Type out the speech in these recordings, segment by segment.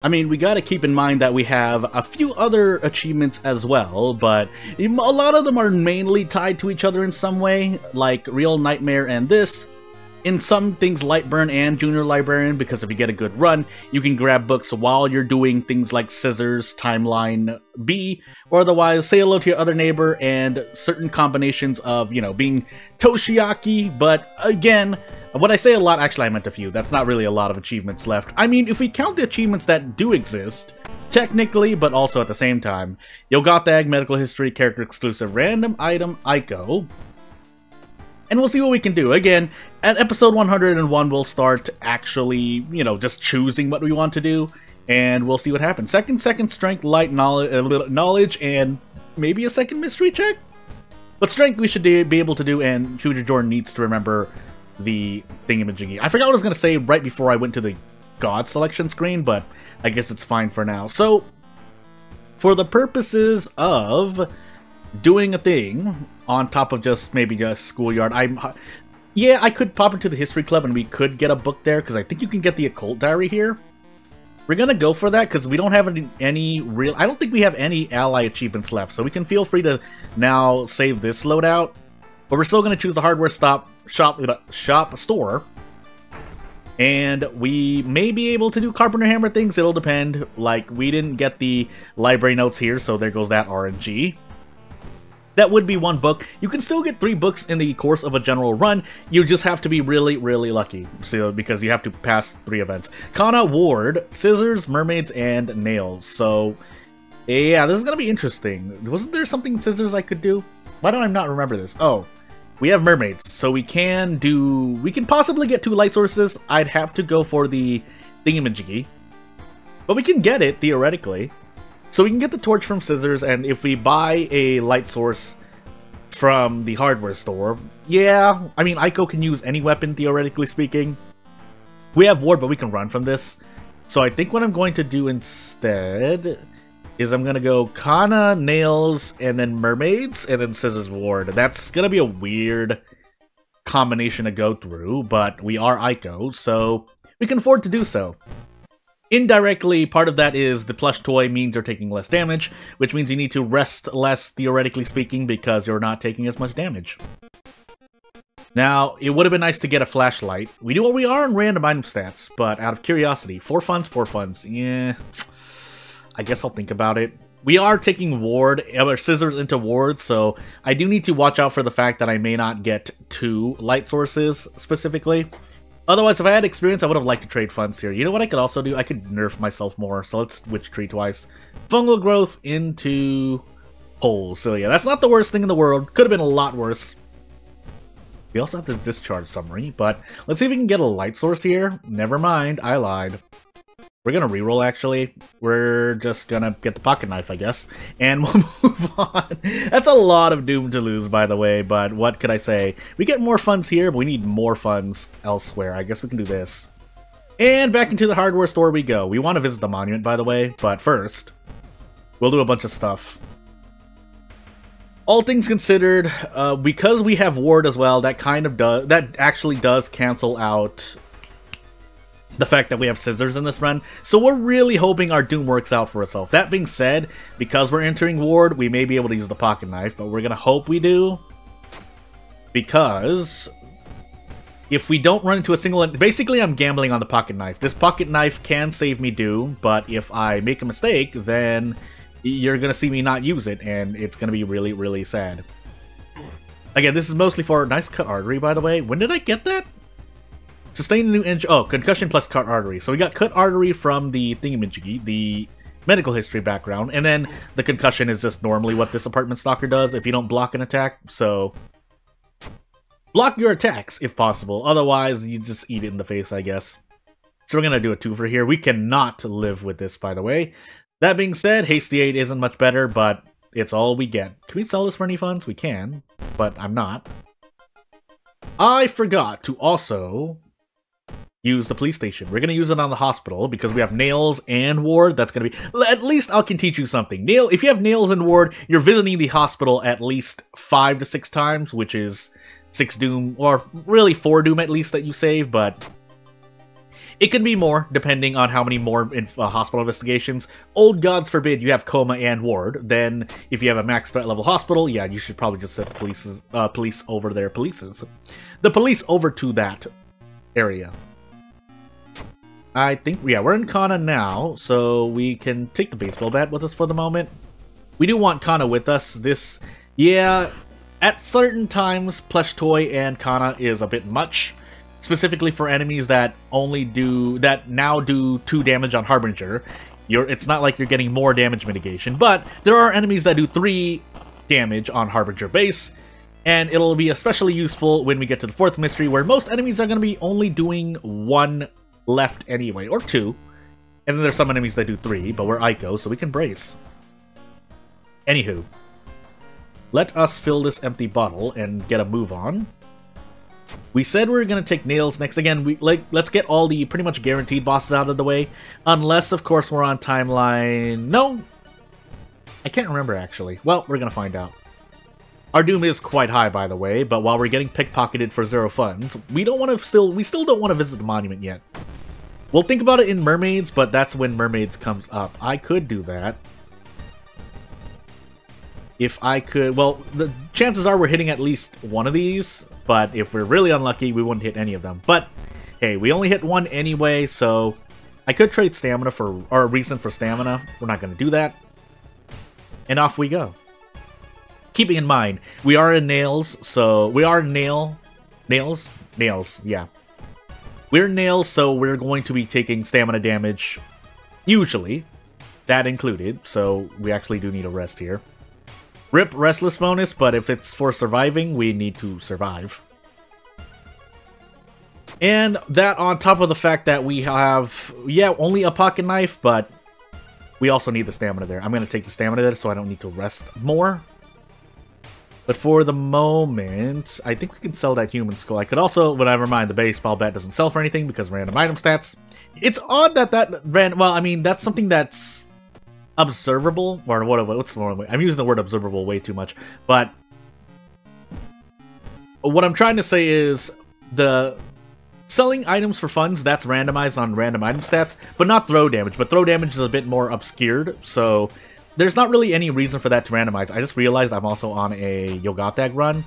I mean, we gotta keep in mind that we have a few other achievements as well, but a lot of them are mainly tied to each other in some way, like Real Nightmare and this. In some things, Lightburn and Junior Librarian, because if you get a good run, you can grab books while you're doing things like Scissors, Timeline B, or otherwise say hello to your other neighbor, and certain combinations of, you know, being Toshiaki, but again, when I say a lot, actually I meant a few. That's not really a lot of achievements left. I mean, if we count the achievements that do exist, technically, but also at the same time, Yogatag, Medical History, Character Exclusive, Random Item, Aiko, and we'll see what we can do. Again, at episode 101, we'll start actually, you know, just choosing what we want to do, and we'll see what happens. Second Strength, Light, Knowledge, and maybe a second Mystery check? But Strength we should be able to do, and Future Jordan needs to remember the thingamajiggy. I forgot what I was going to say right before I went to the God selection screen, but I guess it's fine for now. So, for the purposes of doing a thing on top of just maybe a schoolyard, yeah, I could pop into the history club and we could get a book there, because I think you can get the occult diary here. We're gonna go for that because we don't have any real, I don't think we have any ally achievements left, so we can feel free to now save this loadout, but we're still gonna choose the hardware shop store, and we may be able to do Carpenter Hammer things. It'll depend. Like, we didn't get the library notes here, so there goes that RNG. That would be one book. You can still get 3 books in the course of a general run. You just have to be really, really lucky, so because you have to pass 3 events. Kana, Ward, Scissors, Mermaids, and Nails. So, yeah, this is gonna be interesting. Wasn't there something Scissors I could do? Why do I not remember this? Oh, we have Mermaids, so we can possibly get 2 light sources. I'd have to go for the thingamajiggy, but we can get it, theoretically. So we can get the torch from Scissors, and if we buy a light source from the hardware store, yeah, I mean, Aiko can use any weapon, theoretically speaking. We have Ward, but we can run from this. So I think what I'm going to do instead is I'm going to go Kana, Nails, and then Mermaids, and then Scissors, Ward. That's going to be a weird combination to go through, but we are Aiko, so we can afford to do so. Indirectly, part of that is the plush toy means you're taking less damage, which means you need to rest less, theoretically speaking, because you're not taking as much damage. Now, it would have been nice to get a flashlight. We are in random item stats, but out of curiosity, 4 funds, yeah, I guess I'll think about it. We are taking Scissors into Ward, so I do need to watch out for the fact that I may not get 2 light sources, specifically. Otherwise, if I had experience, I would have liked to trade funds here. You know what I could also do? I could nerf myself more, so let's switch tree twice. Fungal growth into holes. So yeah, that's not the worst thing in the world. Could have been a lot worse. We also have the discharge summary, but let's see if we can get a light source here. Never mind, I lied. We're gonna reroll, actually. We're just gonna get the pocket knife, I guess, and we'll move on. That's a lot of Doom to lose, by the way, but what could I say? We get more funds here, but we need more funds elsewhere. I guess we can do this. And back into the hardware store we go. We want to visit the monument, by the way, but first, we'll do a bunch of stuff. All things considered, because we have Ward as well, that actually does cancel out the fact that we have Scissors in this run, so we're really hoping our Doom works out for itself. That being said, because we're entering Ward, we may be able to use the pocket knife, but we're gonna hope we do, because if we don't run into a single... Basically, I'm gambling on the pocket knife. This pocket knife can save me Doom, but if I make a mistake, then you're gonna see me not use it, and it's gonna be really, really sad. Again, this is mostly for... Nice cut artery, by the way. When did I get that? Sustain a new engine. Oh, concussion plus cut artery. So we got cut artery from the thingamajiggy, the medical history background, and then the concussion is just normally what this apartment stalker does if you don't block an attack. So block your attacks if possible. Otherwise, you just eat it in the face, I guess. So we're gonna do a 2 for here. We cannot live with this, by the way. That being said, Hasty 8 isn't much better, but it's all we get. Can we sell this for any funds? We can, but I'm not. I forgot to also use the police station. We're going to use it on the hospital because we have Nails and Ward. That's going to be... At least I can teach you something. If you have Nails and Ward, you're visiting the hospital at least 5 to 6 times, which is 6 Doom, or really 4 Doom at least that you save, but It can be more, depending on how many more hospital investigations. Old gods forbid you have coma and ward. Then, if you have a max threat level hospital, yeah, you should probably just set police over their polices. The police over to that area. I think, yeah, we're in Kana now, so we can take the baseball bat with us for the moment. We do want Kana with us. This, yeah, at certain times, plush toy and Kana is a bit much. Specifically for enemies that now do 2 damage on Harbinger. It's not like you're getting more damage mitigation, but there are enemies that do 3 damage on Harbinger base, and it'll be especially useful when we get to the 4th mystery, where most enemies are going to be only doing 1 left anyway, or 2, and then there's some enemies that do 3, but we're Ico, so we can brace. Anywho, let us fill this empty bottle and get a move on. We said we were going to take nails next. Again, let's get all the pretty much guaranteed bosses out of the way. Unless, of course, we're on timeline... No! I can't remember, actually. Well, we're going to find out. Our doom is quite high, by the way, but while we're getting pickpocketed for 0 funds, we still don't want to visit the monument yet. We'll think about it in Mermaids, but that's when Mermaids comes up. I could do that. If I could... Well, the chances are we're hitting at least one of these, but if we're really unlucky, we wouldn't hit any of them. But, hey, we only hit one anyway, so I could trade stamina for... or a reason for stamina. We're not going to do that. And off we go. Keeping in mind, we are in nails, so... We are nails? Nails, yeah. We're nails, so we're going to be taking stamina damage, usually. That included, so we actually do need a rest here. RIP Restless bonus, but if it's for surviving, we need to survive. And that on top of the fact that we have, yeah, only a pocket knife, but we also need the stamina there. I'm going to take the stamina there so I don't need to rest more. But for the moment, I think we can sell that human skull. I could also, but never mind, the baseball bat doesn't sell for anything because random item stats. It's odd that well, I mean, that's something that's observable, or what's the wrong way? I'm using the word observable way too much, but what I'm trying to say is the selling items for funds, that's randomized on random item stats, but not throw damage. But throw damage is a bit more obscured, so there's not really any reason for that to randomize. I just realized I'm also on a Yogatag run,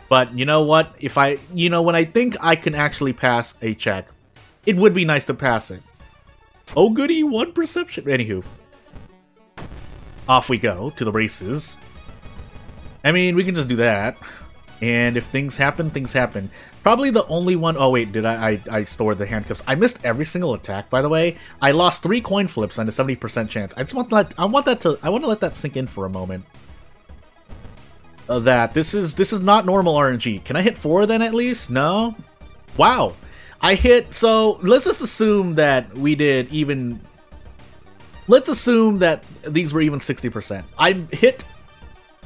but you know what? If when I think I can actually pass a check, it would be nice to pass it. Oh goody, 1 perception. Anywho. Off we go to the races. I mean, we can just do that. And if things happen, things happen. Probably the only one... Oh, wait, did I stored the handcuffs. I missed every single attack, by the way. I lost 3 coin flips and a 70% chance. I just want that... I want to let that sink in for a moment. This is not normal RNG. Can I hit 4 then at least? No? Wow. I hit... So, let's just assume that we did even... Let's assume that these were even 60%. I hit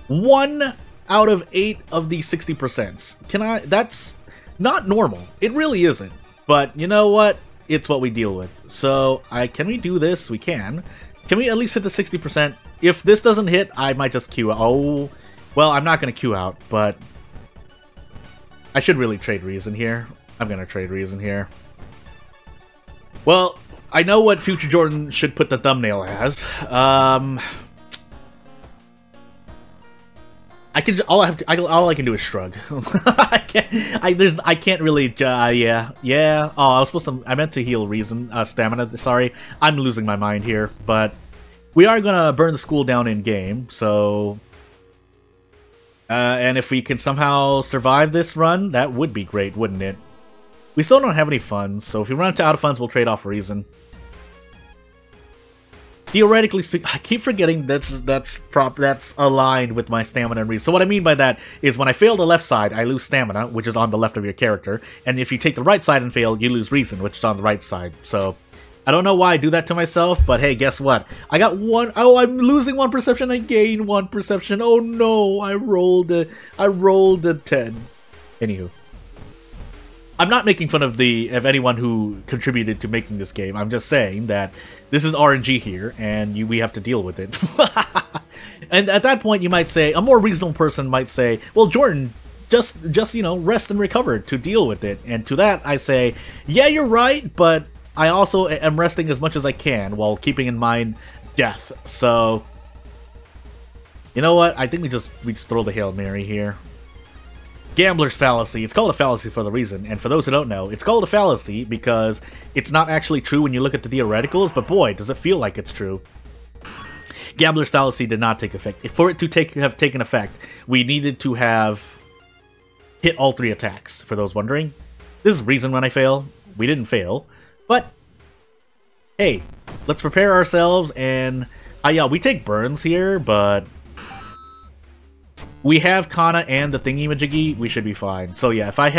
1 out of 8 of these 60%. Can I... That's not normal. It really isn't. But you know what? It's what we deal with. So, can we do this? We can. Can we at least hit the 60%? If this doesn't hit, I might just queue out. Oh, well, I'm not going to queue out, but I should really trade Reason here. I'm going to trade Reason here. Well, I know what Future Jordan should put the thumbnail as. I can all I can do is shrug. I can't really. Yeah. Oh, I meant to heal Reason stamina. Sorry, I'm losing my mind here. But we are gonna burn the school down in game. So, and if we can somehow survive this run, that would be great, wouldn't it? We still don't have any funds, so if we run out of funds, we'll trade off Reason. Theoretically speaking, I keep forgetting that's aligned with my stamina and Reason. So what I mean by that is when I fail the left side, I lose stamina, which is on the left of your character. And if you take the right side and fail, you lose Reason, which is on the right side. So I don't know why I do that to myself, but hey, guess what? I got 1. Oh, I'm losing 1 perception. I gain 1 perception. Oh no, I rolled a 10. Anywho. I'm not making fun of anyone who contributed to making this game. I'm just saying that this is RNG here, and we have to deal with it. And at that point, you might say, a more reasonable person might say, well, Jordan, just rest and recover to deal with it. And to that, I say, yeah, you're right, but I also am resting as much as I can while keeping in mind death. So, you know what? I think we just throw the Hail Mary here. Gambler's fallacy. It's called a fallacy for the reason, and for those who don't know, it's called a fallacy because it's not actually true when you look at the theoreticals, but boy, does it feel like it's true. Gambler's fallacy did not take effect. For it to have taken effect, we needed to have hit all 3 attacks, for those wondering. This is the reason when I fail. We didn't fail, but hey, let's prepare ourselves, and yeah, we take burns here, but we have Kana and the thingy-majiggy, we should be fine. So yeah, if I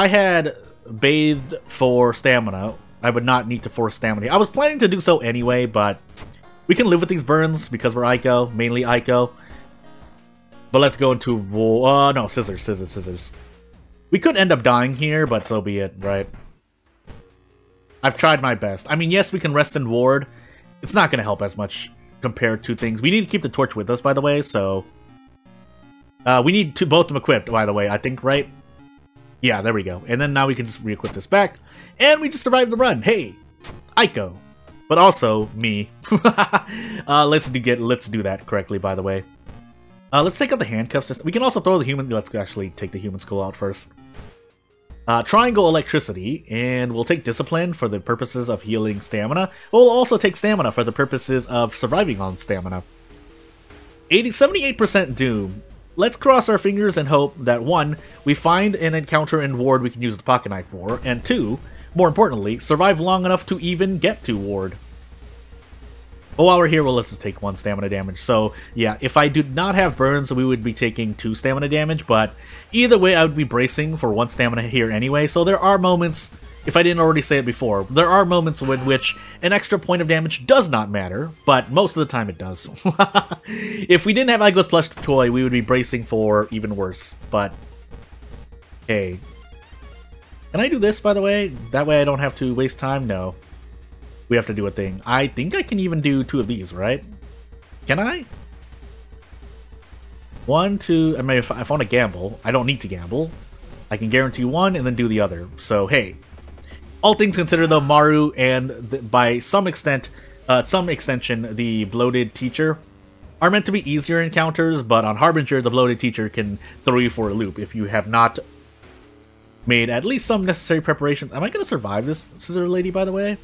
had bathed for stamina, I would not need to force stamina. I was planning to do so anyway, but we can live with these burns because we're Ico, mainly Ico. But let's go into no, scissors. We could end up dying here, but so be it, right? I've tried my best. I mean, yes, we can rest and ward. It's not going to help as much compared to things. We need to keep the torch with us, by the way, so we need to both of them equipped, by the way, I think, right? Yeah, there we go. And then now we can just re-equip this back. And we just survived the run. Hey, Ico. But also, me. Let's do that correctly, by the way. Let's take out the handcuffs. We can also throw the human... Let's actually take the human skull out first. Triangle electricity, and we'll take discipline for the purposes of healing stamina. We'll also take stamina for the purposes of surviving on stamina. 78% doom. Let's cross our fingers and hope that 1, we find an encounter in ward we can use the pocket knife for, and 2, more importantly, survive long enough to even get to ward. But while we're here, well, let's just take 1 stamina damage. So, yeah, if I did not have burns, we would be taking 2 stamina damage, but either way, I would be bracing for 1 stamina here anyway, so there are moments, if I didn't already say it before, there are moments in which an extra point of damage does not matter, but most of the time it does. If we didn't have Igo's plush toy, we would be bracing for even worse, but hey. Can I do this, by the way? That way I don't have to waste time? No. We have to do a thing. I think I can even do 2 of these, right? Can I? 1, 2... I mean, if I want to gamble, I don't need to gamble. I can guarantee 1 and then do the other. So, hey. All things considered, though, Maru and, by some extent, some extension, the bloated teacher are meant to be easier encounters, but on Harbinger, the bloated teacher can throw you for a loop if you have not made at least some necessary preparations. Am I going to survive this scissor lady, by the way?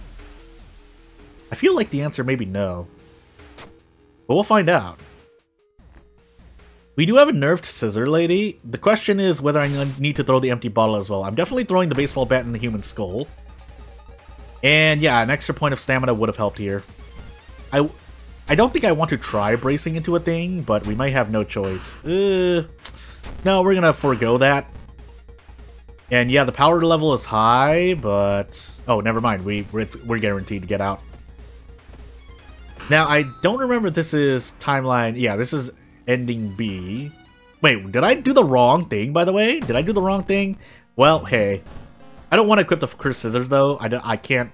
I feel like the answer may be no. But we'll find out. We do have a nerfed scissor lady. The question is whether I need to throw the empty bottle as well. I'm definitely throwing the baseball bat in the human skull. And yeah, an extra point of stamina would have helped here. I don't think I want to try bracing into a thing, but we might have no choice. No, we're gonna forego that. And yeah, the power level is high, but... Oh, never mind. We're guaranteed to get out. Now, I don't remember if this is timeline... Yeah, this is ending B. Wait, did I do the wrong thing, by the way? Did I do the wrong thing? Well, hey. I don't want to equip the cursed scissors, though. I can't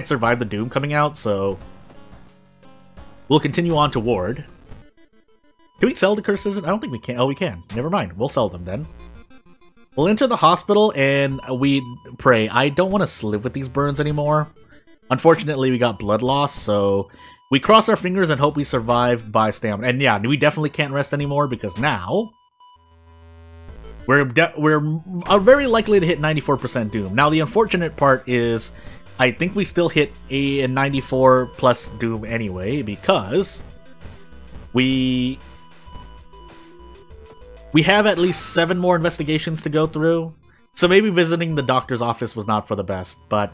survive the doom coming out, so... We'll continue on to ward. Can we sell the cursed scissors? I don't think we can. Oh, we can. Never mind. We'll sell them, then. We'll enter the hospital, and we pray. I don't want to live with these burns anymore. Unfortunately, we got blood loss, so we cross our fingers and hope we survive by stamina. And yeah, we definitely can't rest anymore because now we're very likely to hit 94% doom. Now, the unfortunate part is I think we still hit a 94 plus doom anyway because we have at least 7 more investigations to go through. So maybe visiting the doctor's office was not for the best, but...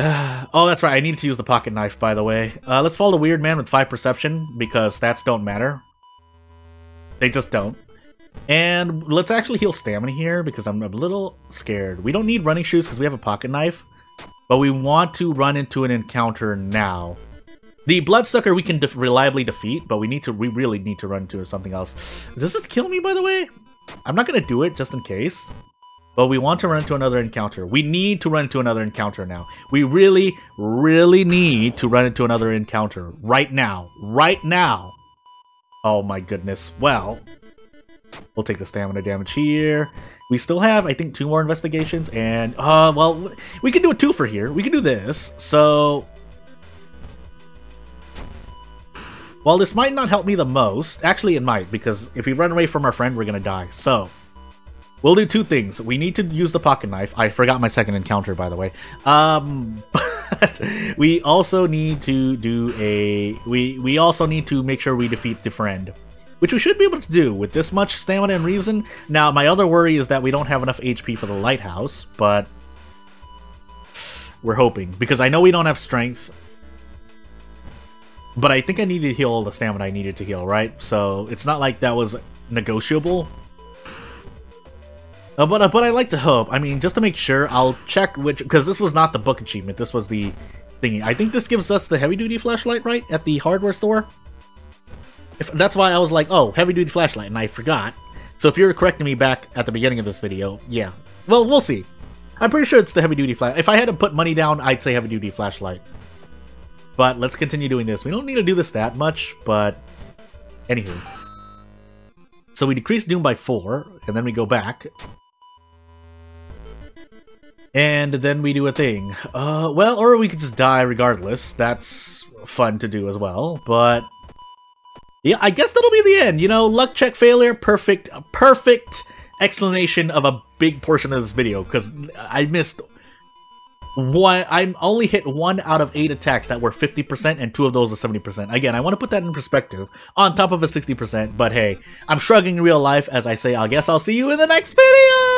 oh, that's right, I needed to use the pocket knife, by the way. Let's follow the weird man with 5 perception, because stats don't matter. They just don't. And let's actually heal stamina here, because I'm a little scared. We don't need running shoes because we have a pocket knife, but we want to run into an encounter now. The Bloodsucker we can reliably defeat, but we really need to run into something else. Does this kill me, by the way? I'm not going to do it, just in case. But we want to run into another encounter. We need to run into another encounter now. We really, really need to run into another encounter. Right now. Right now! Oh my goodness. Well... We'll take the stamina damage here. We still have, I think, 2 more investigations, and, well, we can do a 2 for here. We can do this, so... While this might not help me the most, actually it might, because if we run away from our friend, we're gonna die. So, we'll do 2 things. We need to use the pocket knife. I forgot my second encounter, by the way. But we also need to do a... We also need to make sure we defeat the friend. Which we should be able to do with this much stamina and reason. Now, my other worry is that we don't have enough HP for the lighthouse, but... We're hoping, because I know we don't have strength. But I think I needed to heal all the stamina I needed to heal, right? So it's not like that was negotiable. But I like to hope. I mean, just to make sure, I'll check which... Because this was not the book achievement, this was the thingy. I think this gives us the heavy-duty flashlight, right? At the hardware store? That's why I was like, oh, heavy-duty flashlight, and I forgot. So if you're correcting me back at the beginning of this video, yeah. Well, we'll see. I'm pretty sure it's the heavy-duty flashlight. If I had to put money down, I'd say heavy-duty flashlight. But let's continue doing this. We don't need to do this that much, but... Anywho. So we decrease Doom by 4, and then we go back. And then we do a thing. Well, or we could just die regardless. That's fun to do as well, but... Yeah, I guess that'll be the end. You know, luck check failure, perfect explanation of a big portion of this video, because I missed... I only hit 1 out of 8 attacks that were 50%, and 2 of those were 70%. Again, I want to put that in perspective, on top of a 60%, but hey, I'm shrugging in real life as I say, I guess I'll see you in the next video!